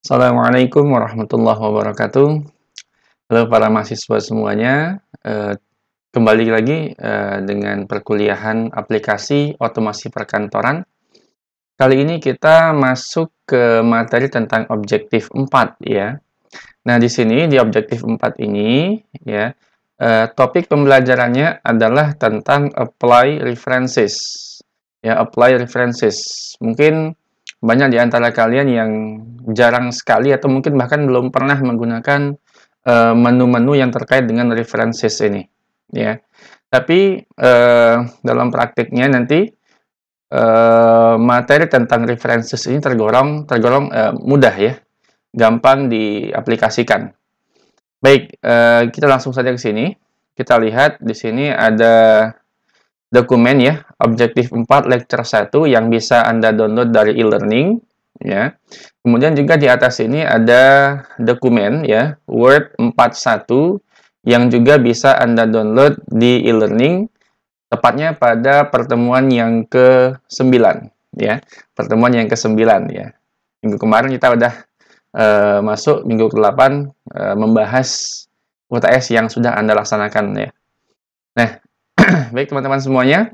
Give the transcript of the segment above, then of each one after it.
Assalamualaikum warahmatullahi wabarakatuh. Halo para mahasiswa semuanya, kembali lagi dengan perkuliahan aplikasi otomasi perkantoran. Kali ini kita masuk ke materi tentang objektif 4 ya. Nah, di sini di objektif 4 ini ya, topik pembelajarannya adalah tentang apply references. Ya, apply references. Mungkin banyak di antara kalian yang jarang sekali atau mungkin bahkan belum pernah menggunakan menu-menu yang terkait dengan references ini, ya. Tapi dalam praktiknya nanti materi tentang references ini tergolong mudah ya, gampang diaplikasikan. Baik, kita langsung saja ke sini. Kita lihat di sini ada dokumen ya, objektif 4 lecture 1 yang bisa Anda download dari e-learning ya. Kemudian juga di atas ini ada dokumen ya, Word 41 yang juga bisa Anda download di e-learning tepatnya pada pertemuan yang ke-9 ya. Pertemuan yang ke-9 ya. Minggu kemarin kita udah masuk minggu ke-8 membahas UTS yang sudah Anda laksanakan ya. Nah, baik teman-teman semuanya,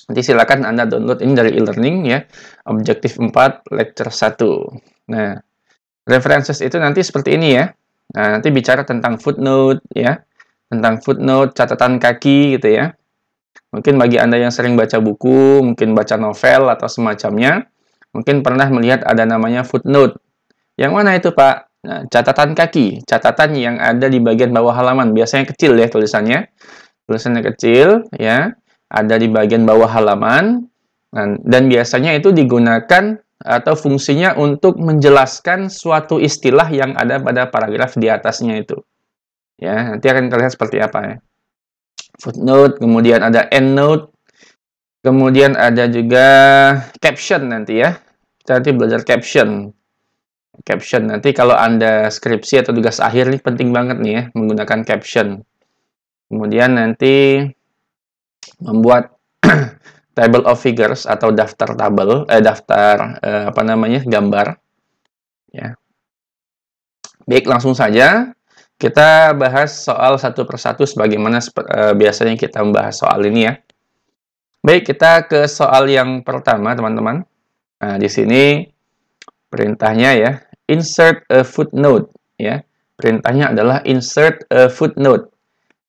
nanti silakan Anda download ini dari e-learning ya, objektif 4 lecture 1. Nah, references itu nanti seperti ini ya. Nah, nanti bicara tentang footnote ya, tentang footnote, catatan kaki gitu ya. Mungkin bagi Anda yang sering baca buku, mungkin baca novel atau semacamnya, mungkin pernah melihat ada namanya footnote. Yang mana itu, Pak? Nah, catatan kaki, catatan yang ada di bagian bawah halaman, biasanya kecil ya tulisannya. Tulisannya kecil ya, ada di bagian bawah halaman, dan biasanya itu digunakan atau fungsinya untuk menjelaskan suatu istilah yang ada pada paragraf di atasnya itu. Ya, nanti akan terlihat seperti apa ya. Footnote, kemudian ada endnote, kemudian ada juga caption nanti ya. Kita nanti belajar caption. Caption nanti kalau Anda skripsi atau tugas akhir ini penting banget nih ya menggunakan caption. Kemudian nanti membuat table of figures atau daftar tabel, gambar. Ya. Baik, langsung saja kita bahas soal satu persatu sebagaimana biasanya kita membahas soal ini ya. Baik, kita ke soal yang pertama, teman-teman. Nah, di sini perintahnya ya, insert a footnote ya. Perintahnya adalah insert a footnote.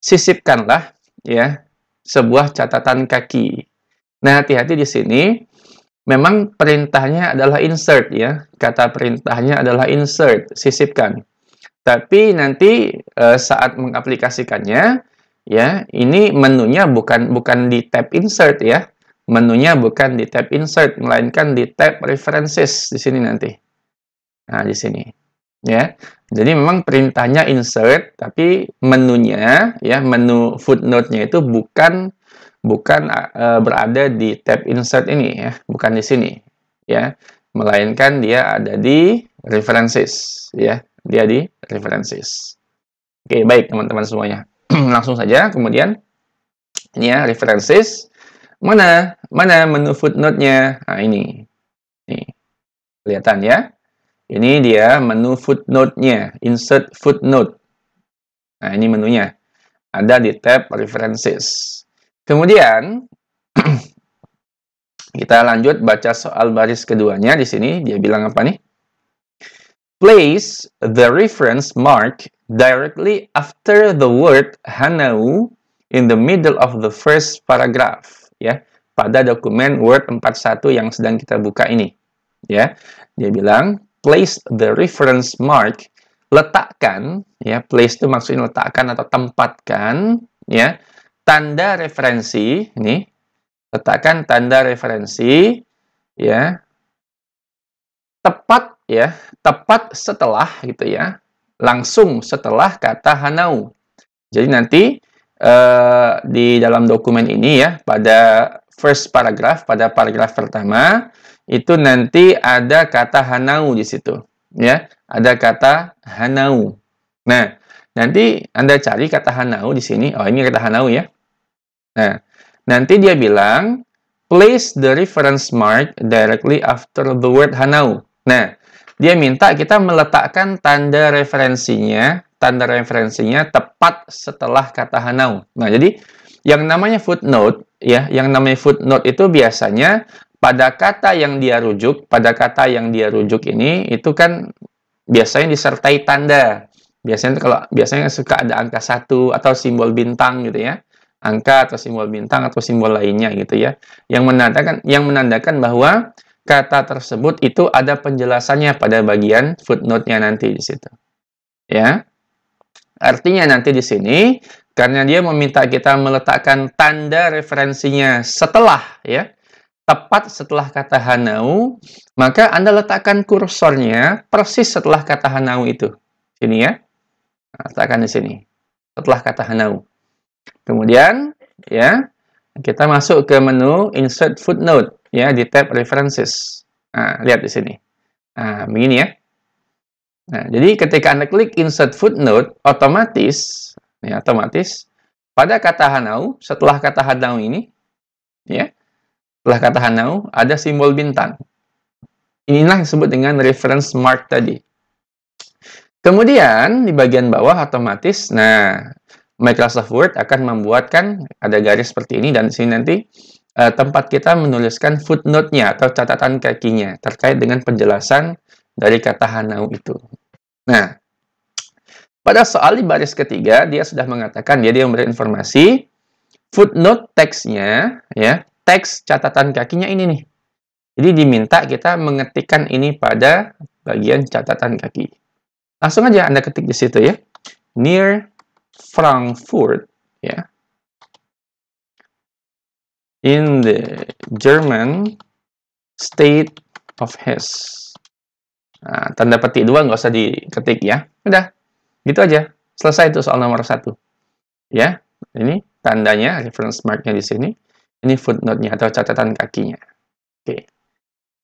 Sisipkanlah ya sebuah catatan kaki. Nah, hati-hati di sini. Memang perintahnya adalah insert ya. Kata perintahnya adalah insert, sisipkan. Tapi nanti saat mengaplikasikannya ya, ini menunya bukan di tab insert ya. Menunya bukan di tab insert melainkan di tab references di sini nanti. Nah, di sini. Ya. Jadi memang perintahnya insert, tapi menunya ya, menu footnote-nya itu bukan berada di tab insert ini ya, bukan di sini ya, melainkan dia ada di references ya, dia di references. Oke, baik teman-teman semuanya. Langsung saja kemudian ini ya, references. Mana menu footnote-nya? Nah, ini. Nih. Kelihatan ya? Ini dia menu footnote-nya, insert footnote. Nah, ini menunya. Ada di tab references. Kemudian kita lanjut baca soal baris keduanya di sini. Dia bilang apa nih? Place the reference mark directly after the word Hanau in the middle of the first paragraph. Ya, pada dokumen Word 41 yang sedang kita buka ini. Ya, dia bilang place the reference mark, letakkan ya, place itu maksudnya letakkan atau tempatkan ya, tanda referensi ini, letakkan tanda referensi ya, tepat ya, tepat setelah gitu ya, langsung setelah kata Hanau. Jadi nanti di dalam dokumen ini ya, pada first paragraph, pada paragraf pertama itu nanti ada kata Hanau di situ ya, ada kata Hanau. Nah, nanti Anda cari kata Hanau di sini. Oh, ini kata Hanau ya. Nah, nanti dia bilang place the reference mark directly after the word Hanau. Nah, dia minta kita meletakkan tanda referensinya tepat setelah kata hanau. Nah, jadi yang namanya footnote, ya, yang namanya footnote itu biasanya pada kata yang dia rujuk, ini itu kan biasanya disertai tanda. Biasanya suka ada angka 1 atau simbol bintang gitu ya. Angka atau simbol bintang atau simbol lainnya gitu ya. Yang menandakan bahwa kata tersebut itu ada penjelasannya pada bagian footnote-nya nanti di situ. Ya. Artinya nanti di sini karena dia meminta kita meletakkan tanda referensinya setelah, ya, tepat setelah kata hanau, maka Anda letakkan kursornya persis setelah kata hanau itu. Sini ya. Nah, letakkan di sini. Setelah kata hanau. Kemudian, ya, kita masuk ke menu Insert Footnote, ya, di tab References. Nah, lihat di sini. Nah, begini ya. Nah, jadi ketika Anda klik Insert Footnote, otomatis pada kata hanau, setelah kata hanau ini, ya, setelah kata hanau ada simbol bintang. Inilah yang disebut dengan reference mark tadi. Kemudian di bagian bawah otomatis, nah, Microsoft Word akan membuatkan ada garis seperti ini, dan di sini nanti tempat kita menuliskan footnote-nya atau catatan kakinya terkait dengan penjelasan dari kata hanau itu. Nah, pada soal di baris ketiga, dia sudah mengatakan, dia memberi informasi, footnote teksnya, ya, teks catatan kakinya ini nih. Jadi diminta kita mengetikkan ini pada bagian catatan kaki. Langsung aja Anda ketik di situ ya. Near Frankfurt, ya. In the German state of Hesse. Nah, tanda petik 2 nggak usah diketik ya. Udah, gitu aja. Selesai itu soal nomor 1. Ya, ini tandanya, reference mark-nya di sini. Ini footnote-nya atau catatan kakinya. Oke.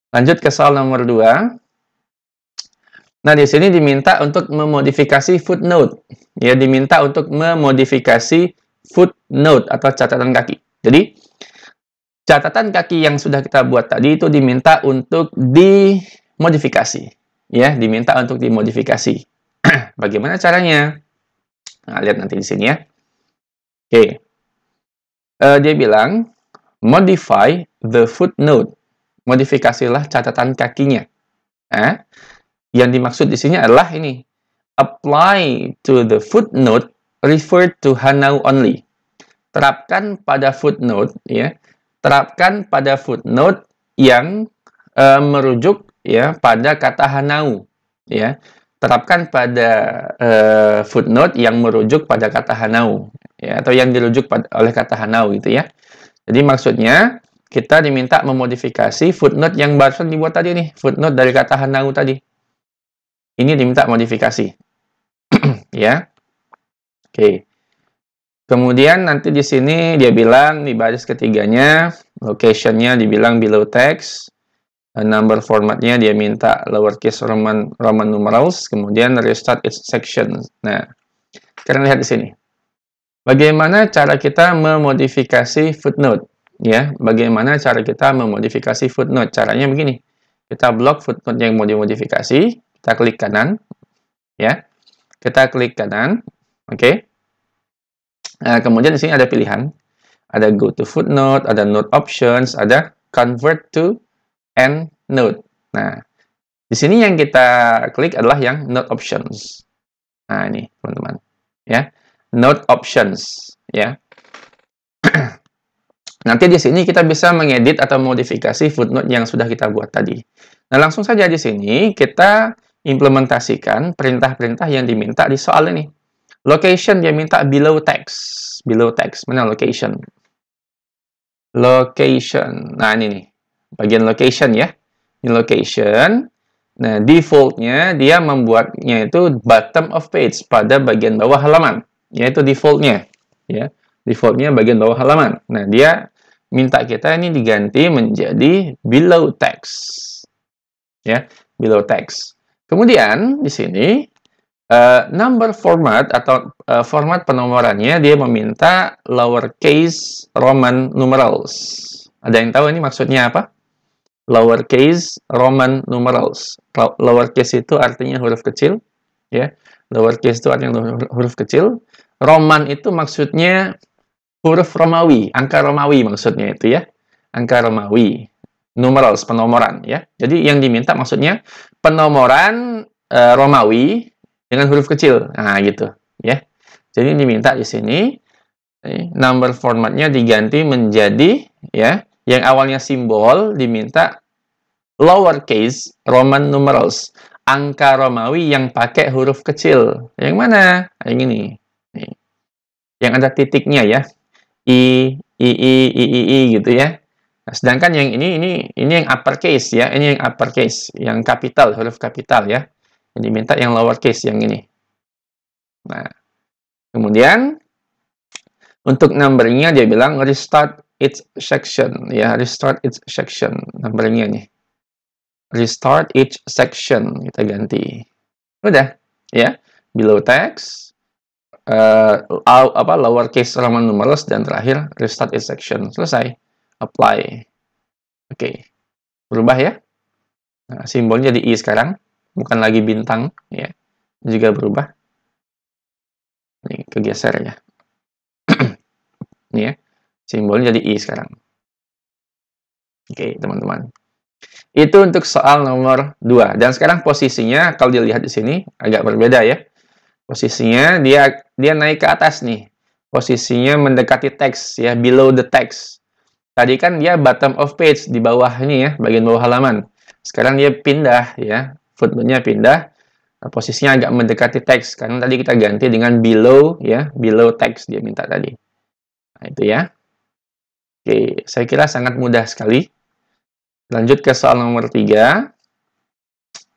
Lanjut ke soal nomor 2. Nah, di sini diminta untuk memodifikasi footnote. Ya, diminta untuk memodifikasi footnote atau catatan kaki. Jadi, catatan kaki yang sudah kita buat tadi itu diminta untuk dimodifikasi. Ya, diminta untuk dimodifikasi. Bagaimana caranya? Nah, lihat nanti di sini ya. Oke. Dia bilang, modify the footnote. Modifikasilah catatan kakinya. Yang dimaksud di sini adalah ini. Apply to the footnote refer to hanau only. Terapkan pada footnote, ya. Terapkan pada footnote yang merujuk, ya, pada kata hanau, ya. Terapkan pada footnote yang merujuk pada kata hanau, ya, atau yang dirujuk oleh kata hanau gitu ya. Jadi maksudnya kita diminta memodifikasi footnote yang barusan dibuat tadi nih, footnote dari kata hanau tadi. Ini diminta modifikasi. Ya. Oke. Kemudian nanti di sini dia bilang di baris ketiganya, location-nya dibilang below text. Number formatnya dia minta lowercase Roman numerals, kemudian restart its section. Nah, kalian lihat di sini. Bagaimana cara kita memodifikasi footnote? Ya, bagaimana cara kita memodifikasi footnote? Caranya begini. Kita blok footnote yang mau dimodifikasi, kita klik kanan, ya. Kita klik kanan, oke. Nah, kemudian di sini ada pilihan. Ada go to footnote, ada note options, ada convert to EndNote. Nah, di sini yang kita klik adalah yang note options. Nah, ini teman-teman, ya, note options, ya. Nanti di sini kita bisa mengedit atau modifikasi footnote yang sudah kita buat tadi. Nah, langsung saja di sini kita implementasikan perintah-perintah yang diminta di soal ini. Location dia minta below text. Below text, mana location? Location. Nah, ini nih. Bagian location ya. Ini location. Nah, default-nya dia membuatnya itu bottom of page pada bagian bawah halaman. Yaitu default-nya. Ya. Default-nya bagian bawah halaman. Nah, dia minta kita ini diganti menjadi below text. Ya, below text. Kemudian di sini number format atau format penomorannya dia meminta lowercase Roman numerals. Ada yang tahu ini maksudnya apa? lowercase Roman numerals. Lowercase itu artinya huruf kecil, ya. Lowercase itu artinya huruf kecil. Roman itu maksudnya huruf Romawi, angka Romawi maksudnya itu ya. Angka Romawi. Numerals, penomoran ya. Jadi yang diminta maksudnya penomoran Romawi dengan huruf kecil. Nah, gitu ya. Jadi diminta di sini number formatnya diganti menjadi ya, yang awalnya simbol diminta lowercase Roman numerals, angka Romawi yang pakai huruf kecil. Yang mana? Yang ini. Nih. Yang ada titiknya ya. I gitu ya. Nah, sedangkan yang ini yang uppercase ya. Ini yang uppercase, yang kapital, huruf kapital ya. Yang diminta yang lowercase yang ini. Nah, kemudian untuk numbernya dia bilang restart each section ya, restart each section numbernya nih. Restart each section kita ganti. Udah ya. Below text lowercase Roman numerals dan terakhir restart each section. Selesai. Apply. Oke. Berubah ya. Nah, simbolnya jadi I sekarang, bukan lagi bintang ya. Juga berubah. Ini kegeser ya. Ini ya. Simbolnya jadi I sekarang. Oke, teman-teman. Itu untuk soal nomor 2. Dan sekarang posisinya kalau dilihat di sini agak berbeda ya. Posisinya dia naik ke atas nih. Posisinya mendekati teks ya, below the text. Tadi kan dia bottom of page, di bawah ini ya, bagian bawah halaman. Sekarang dia pindah ya, footnote-nya pindah. Nah, posisinya agak mendekati teks karena tadi kita ganti dengan below ya, below text dia minta tadi. Nah, itu ya. Oke, saya kira sangat mudah sekali. Lanjut ke soal nomor 3.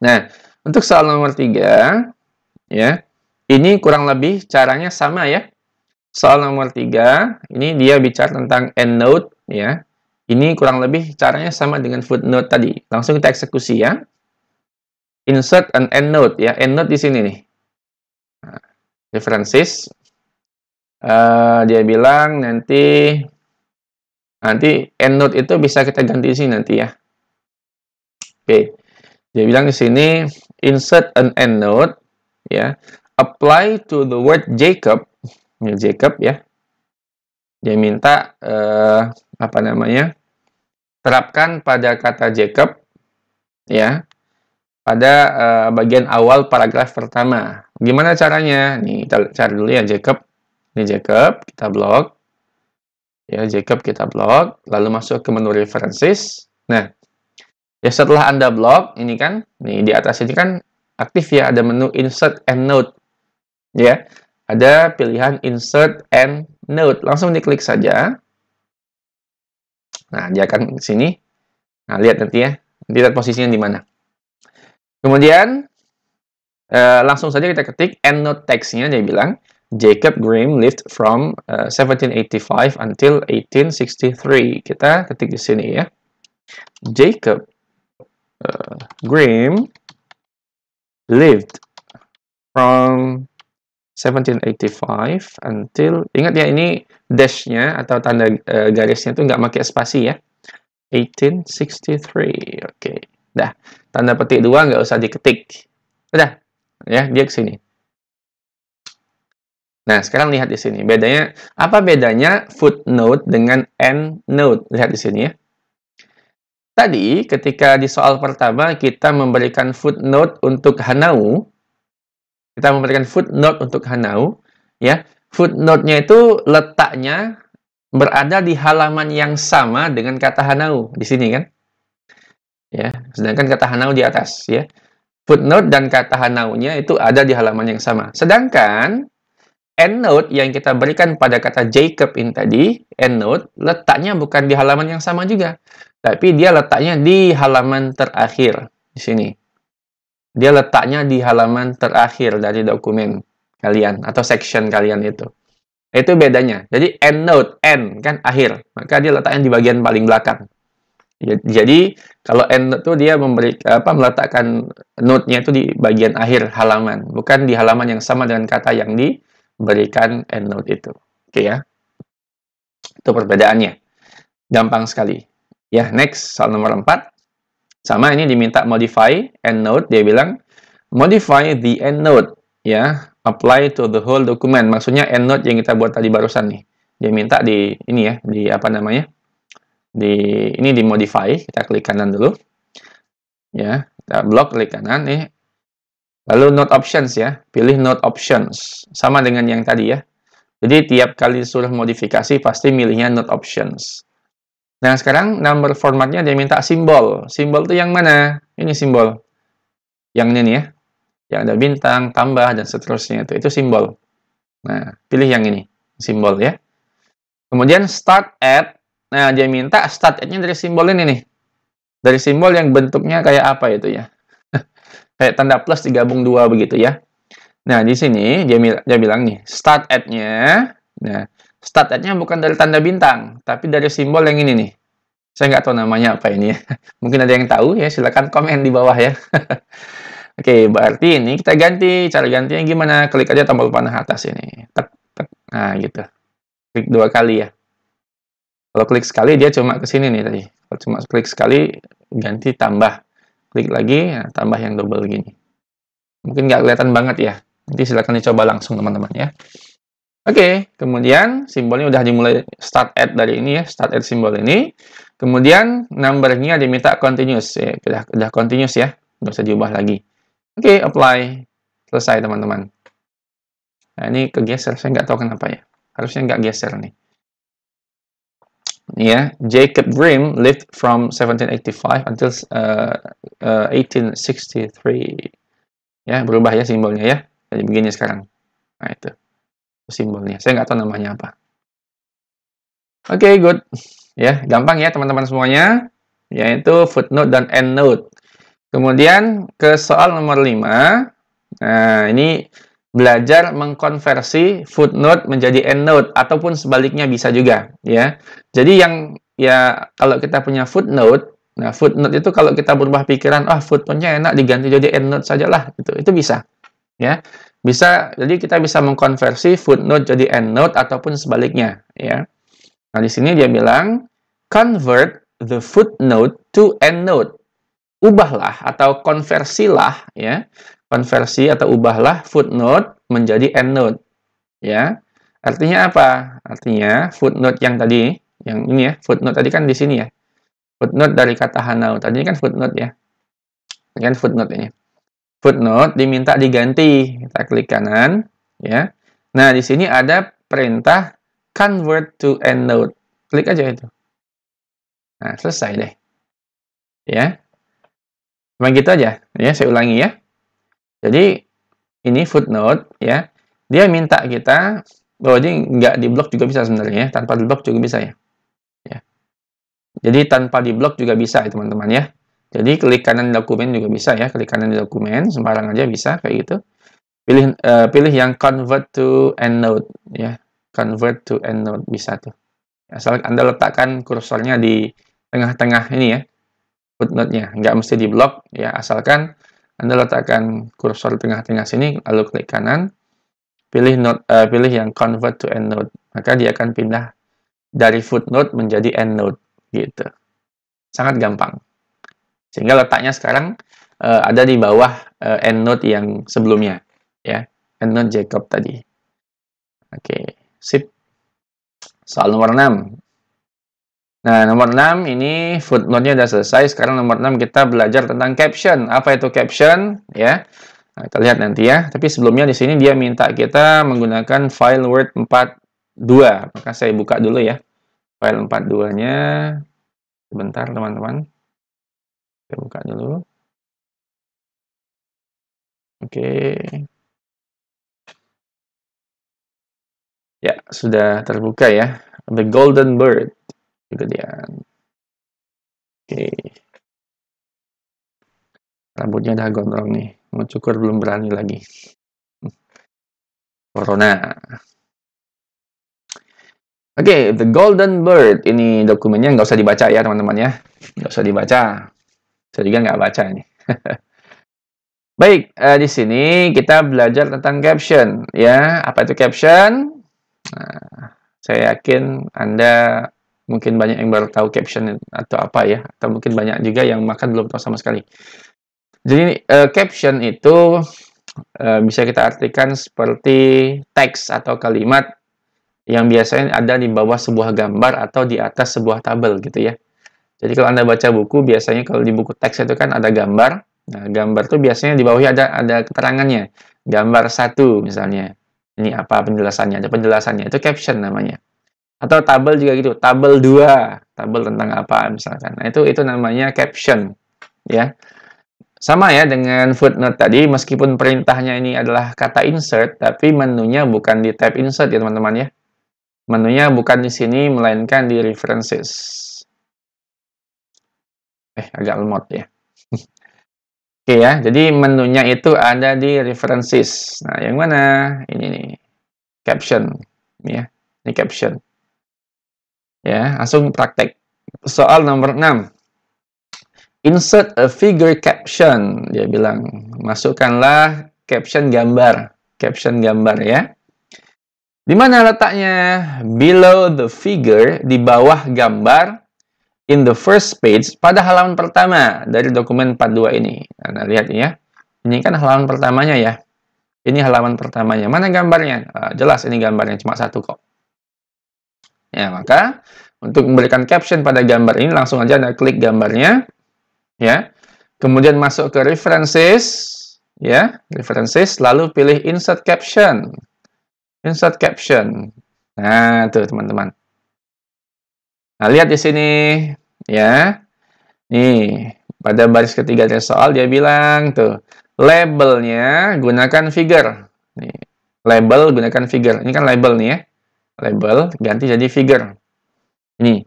Nah, untuk soal nomor 3 ya, ini kurang lebih caranya sama ya. Soal nomor 3, ini dia bicara tentang endnote ya. Ini kurang lebih caranya sama dengan footnote tadi. Langsung kita eksekusi ya. Insert an endnote ya. Endnote di sini nih. Nah, references. Dia bilang nanti endnote itu bisa kita ganti di sini nanti ya. Oke. Dia bilang di sini insert an endnote ya. Apply to the word Jacob. Ini Jacob ya. Dia minta terapkan pada kata Jacob ya. Pada bagian awal paragraf pertama. Gimana caranya? Nih, kita cari dulu ya Jacob. Ini Jacob, kita blok. Ya, Jacob kita blok, lalu masuk ke menu references. Nah, ya setelah Anda blok, ini kan, nih di atas ini kan aktif ya, ada menu insert endnote. Ya, ada pilihan insert endnote. Langsung diklik saja. Nah, dia akan ke sini. Nah, lihat nanti ya. Nanti lihat posisinya di mana. Kemudian, langsung saja kita ketik endnote text-nya. Dia bilang, Jacob Grimm lived from 1785 until 1863. Kita ketik di sini ya. Jacob Grimm lived from 1785 until, ingat ya ini dash-nya atau tanda garisnya itu nggak pakai spasi ya. 1863. Oke. Dah, tanda petik 2 nggak usah diketik. Udah, ya, dia ke sini. Nah, sekarang lihat di sini. Bedanya, apa bedanya footnote dengan endnote? Lihat di sini ya. Tadi, ketika di soal pertama kita memberikan footnote untuk Hanau, ya. Footnote-nya itu letaknya berada di halaman yang sama dengan kata Hanau di sini kan? Ya, sedangkan kata Hanau di atas ya. Footnote dan kata Hanau-nya itu ada di halaman yang sama. Sedangkan endnote yang kita berikan pada kata Jacob ini tadi, endnote letaknya bukan di halaman yang sama juga, tapi dia letaknya di halaman terakhir di sini. Dia letaknya di halaman terakhir dari dokumen kalian atau section kalian itu. Itu bedanya. Jadi endnote, end kan akhir, maka dia letaknya di bagian paling belakang. Jadi kalau endnote itu dia meletakkan note-nya itu di bagian akhir halaman, bukan di halaman yang sama dengan kata yang diberikan endnote itu. Oke ya. Itu perbedaannya. Gampang sekali. Ya, next soal nomor 4. Sama ini diminta modify EndNote, dia bilang modify the EndNote, ya, apply to the whole document. Maksudnya EndNote yang kita buat tadi barusan nih. Dia minta di ini ya, di apa namanya? Ini di modify, kita klik kanan dulu. Ya, kita blok klik kanan nih. Lalu note options ya, pilih note options. Sama dengan yang tadi ya. Jadi tiap kali disuruh modifikasi pasti milihnya note options. Nah, sekarang number formatnya dia minta simbol. Simbol itu yang mana? Ini simbol. Yang ini nih ya. Yang ada bintang, tambah, dan seterusnya. Itu simbol. Nah, pilih yang ini. Simbol ya. Kemudian start at. Nah, dia minta start at-nya dari simbol ini nih. Dari simbol yang bentuknya kayak apa itu ya. Kayak tanda plus digabung 2 begitu ya. Nah, di sini dia bilang nih, start at-nya. Nah, start at-nya bukan dari tanda bintang, tapi dari simbol yang ini nih. Saya nggak tahu namanya apa ini ya. Mungkin ada yang tahu ya, silakan komen di bawah ya. Oke, berarti ini kita ganti. Cara gantinya gimana? Klik aja tombol panah atas ini. Tek, tek. Nah, gitu. Klik 2 kali ya. Kalau klik sekali, dia cuma ke sini nih tadi. Kalau cuma klik sekali, ganti tambah. Klik lagi, nah, tambah yang double gini. Mungkin nggak kelihatan banget ya. Nanti silakan dicoba langsung teman-teman ya. Oke, kemudian simbolnya udah dimulai start at dari ini ya, start at simbol ini. Kemudian numbernya diminta continuous ya, udah continuous ya, nggak usah diubah lagi. Oke, apply, selesai teman-teman. Nah ini kegeser, saya nggak tahu kenapa ya, harusnya nggak geser nih. Ini ya, Jacob Grimm lived from 1785 until 1863. Ya, berubah ya simbolnya ya, jadi begini sekarang. Nah itu simbolnya, saya nggak tahu namanya apa. Oke, good. Ya, gampang ya teman-teman semuanya, yaitu footnote dan endnote. Kemudian ke soal nomor 5. Nah, ini belajar mengkonversi footnote menjadi endnote ataupun sebaliknya bisa juga, ya. Jadi yang ya kalau kita punya footnote, nah footnote itu kalau kita berubah pikiran, footnote-nya enak diganti jadi endnote sajalah, itu bisa. Ya. Bisa, jadi kita bisa mengkonversi footnote jadi endnote ataupun sebaliknya, ya. Nah, di sini dia bilang, convert the footnote to endnote. Ubahlah atau konversilah, ya. Konversi atau ubahlah footnote menjadi endnote, ya. Artinya apa? Artinya footnote yang tadi, yang ini ya, footnote tadi kan di sini ya. Footnote dari kata hanau, tadi kan footnote ya. Ini kan footnote ini. Footnote diminta diganti. Kita klik kanan, ya. Nah, di sini ada perintah convert to endnote. Klik aja itu. Nah, selesai deh. Ya. Cuma gitu aja. Ya, saya ulangi ya. Jadi, ini footnote, ya. Dia minta kita, ini nggak diblok juga bisa sebenarnya, ya. Tanpa diblok juga bisa ya. Ya. Jadi, tanpa diblok juga bisa, ya, teman-teman ya. Jadi, klik kanan dokumen juga bisa ya. Klik kanan di dokumen, sembarang aja bisa, kayak gitu. Pilih yang convert to endnote, ya. Convert to endnote, bisa tuh. Asal Anda letakkan kursornya di tengah-tengah ini ya, footnote-nya. Nggak mesti di blok, ya. Asalkan Anda letakkan kursor di tengah-tengah sini, lalu klik kanan, pilih yang convert to endnote. Maka dia akan pindah dari footnote menjadi endnote, gitu. Sangat gampang. Sehingga letaknya sekarang ada di bawah endnote yang sebelumnya, ya. Endnote Jacob tadi. Oke, sip. Soal nomor 6. Nah, nomor 6 ini footnote-nya udah selesai. Sekarang nomor 6 kita belajar tentang caption. Apa itu caption? Ya. Nah, kita lihat nanti ya. Tapi sebelumnya di sini dia minta kita menggunakan file Word 42. Maka saya buka dulu ya. File 42-nya. Sebentar, teman-teman. Saya buka dulu. Oke. Ya, sudah terbuka ya. The Golden Bird. Itu dia. Oke. Rambutnya udah gondrong nih. Mau cukur belum berani lagi. Corona. Oke, The Golden Bird. Ini dokumennya nggak usah dibaca ya, teman-teman ya. Nggak usah dibaca. Saya juga nggak baca ini. Baik, di sini kita belajar tentang caption. Ya, apa itu caption? Nah, saya yakin Anda Mungkin banyak yang baru tahu caption atau apa ya, atau mungkin banyak juga yang makan belum tahu sama sekali. Jadi caption itu bisa kita artikan seperti teks atau kalimat yang biasanya ada di bawah sebuah gambar atau di atas sebuah tabel gitu ya. Jadi kalau Anda baca buku, biasanya kalau di buku teks itu kan ada gambar. Nah, gambar itu biasanya di bawahnya ada keterangannya. Gambar 1 misalnya. Ini apa penjelasannya? Ada penjelasannya. Itu caption namanya. Atau tabel juga gitu. Tabel 2. Tabel tentang apa misalkan. Nah, itu namanya caption. Ya. Sama ya dengan footnote tadi, meskipun perintahnya ini adalah kata insert, tapi menunya bukan di tab insert ya teman-teman ya. Menunya bukan di sini, melainkan di references. Agak lemot ya. Oke ya, jadi menunya itu ada di references. Nah, yang mana? Ini nih, caption. Ya, ini caption. Ya, langsung praktek. Soal nomor 6. Insert a figure caption. Dia bilang, masukkanlah caption gambar. Caption gambar ya. Di mana letaknya? Below the figure, di bawah gambar, in the first page, pada halaman pertama dari dokumen 42 ini. Nah, lihat ya. Ini kan halaman pertamanya ya. Ini halaman pertamanya. Mana gambarnya? Jelas ini gambarnya, cuma satu kok. Ya, maka untuk memberikan caption pada gambar ini, langsung aja Anda klik gambarnya. Ya. Kemudian masuk ke references. Ya, references. Lalu pilih insert caption. Insert caption. Nah, tuh teman-teman. Nah, lihat di sini ya. Nih, pada baris ketiga dari soal dia bilang tuh, labelnya gunakan figure. Nih, label gunakan figure. Ini kan label nih ya. Label ganti jadi figure. Ini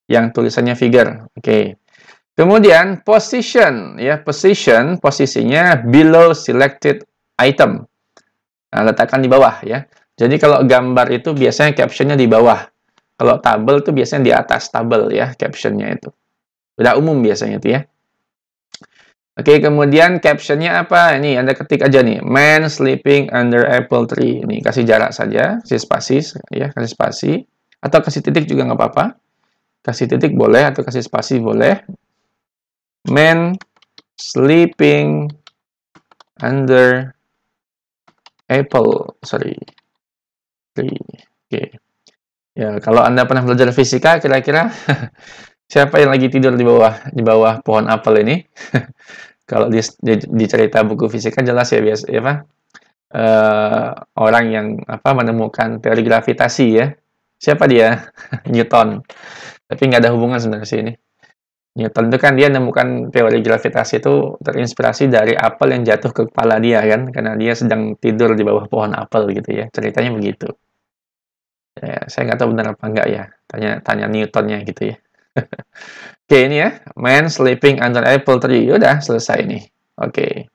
yang tulisannya figure. Oke. Kemudian position ya, posisinya below selected item. Nah, letakkan di bawah ya. Jadi kalau gambar itu biasanya captionnya di bawah. Kalau tabel itu biasanya di atas tabel ya, captionnya itu. Udah umum biasanya itu ya. Oke, kemudian captionnya apa? Ini Anda ketik aja nih, man sleeping under apple tree. Ini kasih jarak saja, kasih spasi ya, kasih spasi. Atau kasih titik juga nggak apa-apa. Kasih titik boleh atau kasih spasi boleh. Man sleeping under apple tree. Oke. Ya, kalau Anda pernah belajar fisika, kira-kira siapa yang lagi tidur di bawah pohon apel ini? Kalau di cerita buku fisika jelas ya biasa ya Pak. Orang yang menemukan teori gravitasi ya. Siapa dia? Newton. Tapi nggak ada hubungan sebenarnya sih ini. Newton itu kan dia menemukan teori gravitasi itu terinspirasi dari apel yang jatuh ke kepala dia kan, karena dia sedang tidur di bawah pohon apel gitu ya. Ceritanya begitu. Ya, saya nggak tahu benar apa enggak ya. Tanya Newtonnya gitu ya. Oke, ini ya. Man sleeping under apple tree. Udah, selesai nih. Oke.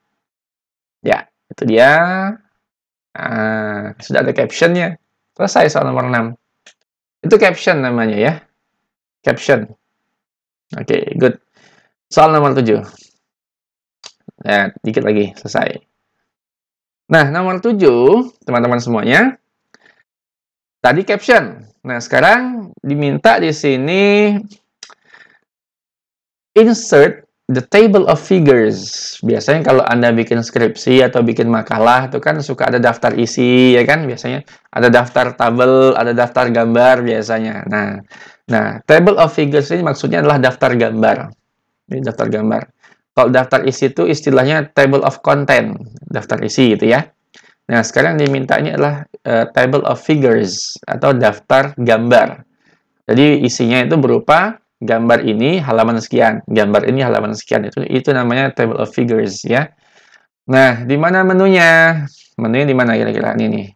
Ya, itu dia. Sudah ada captionnya. Selesai soal nomor 6. Itu caption namanya ya. Caption. Oke, good. Soal nomor 7. Ya, dikit lagi. Selesai. Nah, nomor 7, teman-teman semuanya. Tadi caption. Nah, sekarang diminta di sini insert the table of figures. Biasanya kalau Anda bikin skripsi atau bikin makalah itu kan suka ada daftar isi ya kan? Biasanya ada daftar tabel, ada daftar gambar biasanya. Nah, table of figures ini maksudnya adalah daftar gambar. Ini daftar gambar. Kalau daftar isi itu istilahnya table of content, daftar isi gitu ya. Nah, sekarang dimintanya adalah table of figures atau daftar gambar. Jadi isinya itu berupa gambar ini halaman sekian, gambar ini halaman sekian. Itu namanya table of figures ya. Nah, di mana menunya? Menunya di mana kira-kira ini nih?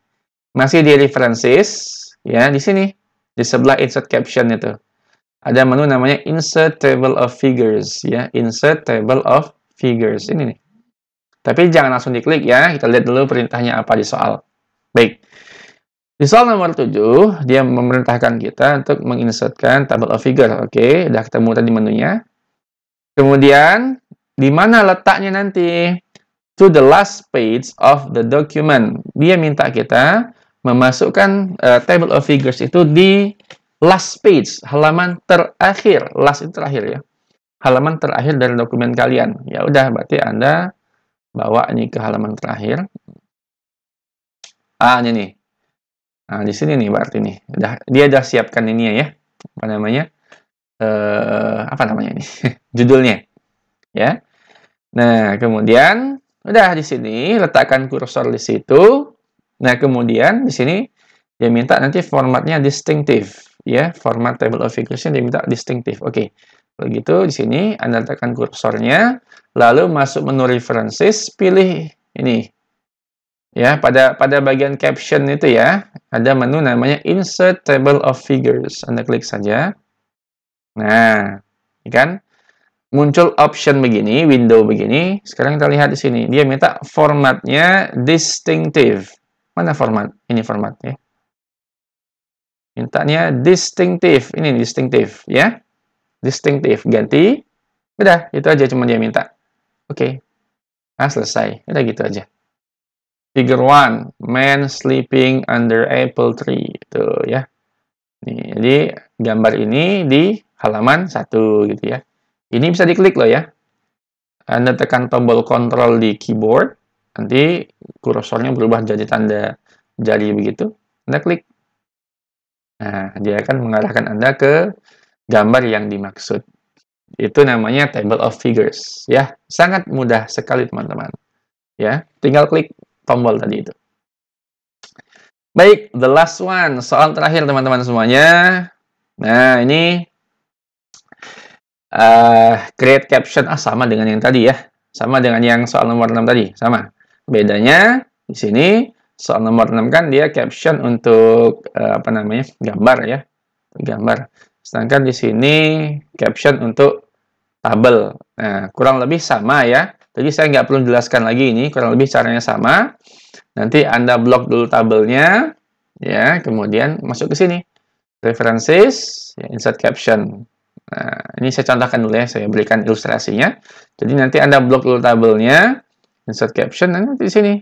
Masih di references ya, di sini. Di sebelah insert caption itu. Ada menu namanya insert table of figures ya, insert table of figures ini nih. Tapi jangan langsung diklik ya, kita lihat dulu perintahnya apa di soal. Baik. Di soal nomor 7, dia memerintahkan kita untuk menginsertkan table of figure. Oke, udah ketemu tadi menunya. Kemudian, di mana letaknya nanti? To the last page of the document. Dia minta kita memasukkan table of figures itu di last page, halaman terakhir. Last itu terakhir ya. Halaman terakhir dari dokumen kalian. Ya udah, berarti Anda bawa ini ke halaman terakhir. Ini nih. Nah, di sini nih berarti nih. Dia udah siapkan ini ya. Apa namanya? Apa namanya ini? Judulnya. Ya. Nah, kemudian udah di sini letakkan kursor di situ. Nah, kemudian di sini dia minta nanti formatnya distinctive ya. Format table of figures-nya dia minta distinctive. Oke. Begitu di sini Anda letakkan kursornya, lalu masuk menu references, pilih ini. Ya, pada bagian caption itu ya, ada menu namanya insert table of figures. Anda klik saja. Nah, ini kan muncul option begini, window begini. Sekarang kita lihat di sini. Dia minta formatnya distinctive. Mana format? Ini formatnya. Mintanya distinctive. Ini distinctive ya. Distinctive. Ganti. Udah, itu aja cuma dia minta. Oke. Nah, selesai. Udah gitu aja. Figure 1, man sleeping under apple tree. Itu ya. Nih, jadi gambar ini di halaman 1 gitu ya. Ini bisa diklik loh ya. Anda tekan tombol kontrol di keyboard, nanti kursornya berubah jadi tanda jari begitu. Anda klik. Nah, dia akan mengarahkan Anda ke gambar yang dimaksud. Itu namanya table of figures ya. Sangat mudah sekali teman-teman. Ya, tinggal klik tombol tadi itu. Baik, the last one. Soal terakhir teman-teman semuanya. Nah, ini create caption. Sama dengan yang tadi ya. Sama dengan yang soal nomor 6 tadi. Sama. Bedanya di sini soal nomor 6 kan dia caption untuk apa namanya? Gambar ya. Gambar. Sedangkan di sini caption untuk tabel. Nah, kurang lebih sama ya. Jadi saya nggak perlu jelaskan lagi ini, kurang lebih caranya sama. Nanti Anda blok dulu tabelnya, ya, kemudian masuk ke sini. References, ya, insert caption. Nah, ini saya contohkan dulu ya, saya berikan ilustrasinya. Jadi nanti Anda blok dulu tabelnya, insert caption, nanti di sini.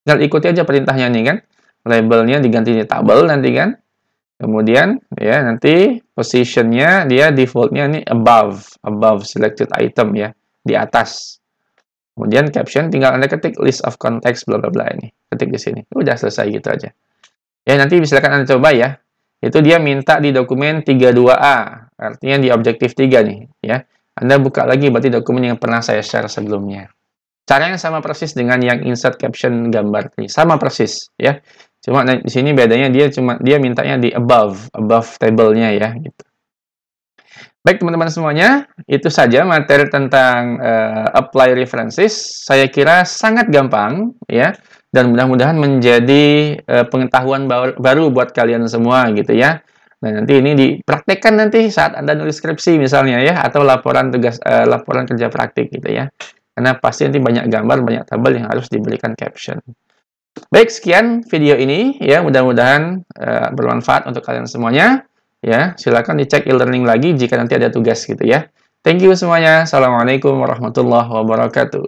Tinggal ikuti aja perintahnya nih kan. Labelnya diganti di tabel nanti kan. Kemudian ya nanti positionnya dia defaultnya ini above selected item ya, di atas. Kemudian caption tinggal Anda ketik list of context bla bla bla ini. Ketik di sini. Udah selesai gitu aja. Ya nanti silakan Anda coba ya. Itu dia minta di dokumen 32A, artinya di objektif 3 nih ya. Anda buka lagi berarti dokumen yang pernah saya share sebelumnya. Caranya sama persis dengan yang insert caption gambar ini. Sama persis ya. Cuma di sini bedanya dia mintanya di above table-nya ya gitu. Baik teman-teman semuanya, itu saja materi tentang apply references. Saya kira sangat gampang ya, dan mudah-mudahan menjadi pengetahuan baru buat kalian semua gitu ya. Nah, nanti ini dipraktekkan nanti saat Anda nulis skripsi misalnya ya, atau laporan kerja praktik gitu ya. Karena pasti nanti banyak gambar, banyak tabel yang harus diberikan caption. Baik, sekian video ini ya, mudah-mudahan bermanfaat untuk kalian semuanya. Ya, silakan dicek e-learning lagi jika nanti ada tugas gitu ya. Thank you semuanya. Assalamualaikum warahmatullahi wabarakatuh.